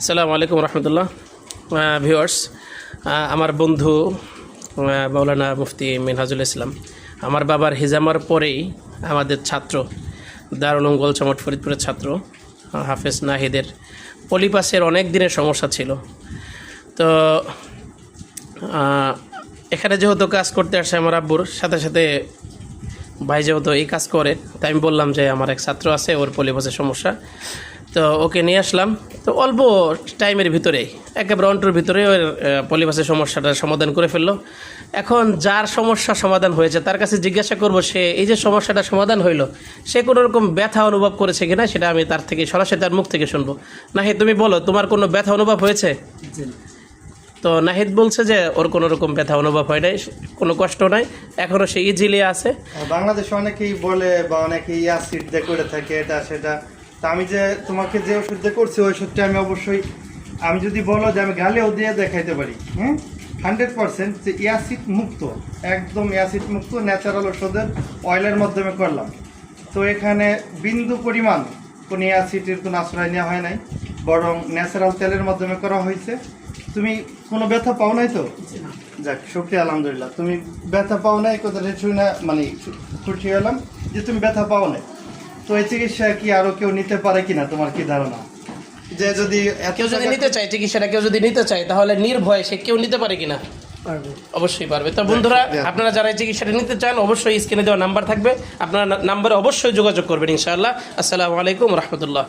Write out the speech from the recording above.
আসসালামু আলাইকুম রহমতুল্লাহ ভিউয়ার্স। আমার বন্ধু মৌলানা মুফতি মিনহাজুল ইসলাম আমার বাবার হিজামার পরেই আমাদের ছাত্র দারুল উলুম গোলচমট ফরিদপুরের ছাত্র হাফেজ নাহিদের পলিপাসের অনেক দিনের সমস্যা ছিল। তো এখানে যেহেতু কাজ করতে আসে আমার আব্বুর সাথে সাথে ভাই যেহেতু এই কাজ করে, তাই আমি বললাম যে আমার এক ছাত্র আছে, ওর পলিপাসের সমস্যা, তো ওকে নিয়ে আসলাম। তো অল্প টাইমের ভিতরেই একেবারে অন্টুর ভিতরে ওর পলিপাসের সমস্যাটার সমাধান করে ফেললো। এখন যার সমস্যা সমাধান হয়েছে তার কাছে জিজ্ঞাসা করব, সে এই যে সমস্যাটা সমাধান হইলো সে কোনো রকম ব্যথা অনুভব করেছে কিনা, সেটা আমি তার থেকে সরাসরি তার মুখ থেকে শুনবো। নাহিদ, তুমি বলো, তোমার কোনো ব্যথা অনুভব হয়েছে? তো নাহিদ বলছে যে ওর কোনো রকম ব্যথা অনুভব হয় নাই, কোনো কষ্ট নাই, এখনও সে ইজিলি আছে। বাংলাদেশে অনেকেই বলে বা অনেকেই অ্যাসিড দিয়ে করে থাকে এটা সেটা। তা আমি যে তোমাকে যে ওষুধ দিয়ে করছি ওই ওষুধটা আমি অবশ্যই, আমি যদি বলো যে আমি গালেও দিয়ে দেখাইতে পারি, 100% যে অ্যাসিড মুক্ত, একদম অ্যাসিড মুক্ত ন্যাচারাল ওষুধের অয়েলের মাধ্যমে করলাম। তো এখানে বিন্দু পরিমাণ কোনো অ্যাসিডের কোনো আশ্রয় নেওয়া হয় নাই, বরং ন্যাচারাল তেলের মাধ্যমে করা হয়েছে। তুমি কোনো ব্যথা পাও নাই তো? যাক, শুকরিয়া, আলহামদুলিল্লাহ। তুমি ব্যথা পাও নাই, কথাটা শুনে না মানে খুশি হলাম যে তুমি ব্যথা পাও নাই। তো এই চিকিৎসা কি আরো কেউ নিতে পারে কিনা, তোমার কি ধারণা? যে যদি কেউ যদি নিতে চায় চিকিৎসাটা, কেউ যদি নিতে চায় তাহলে নির্ভয়ে সে কেউ নিতে পারে কিনা? পারবে, অবশ্যই পারবে। তো বন্ধুরা, আপনারা যারা এই চিকিৎসাটা নিতে চান অবশ্যই স্ক্রিনে দেওয়া নাম্বার থাকবে, আপনারা নাম্বারে অবশ্যই যোগাযোগ করবেন ইনশাআল্লাহ। আসসালামু আলাইকুম রহমতুল্লাহ।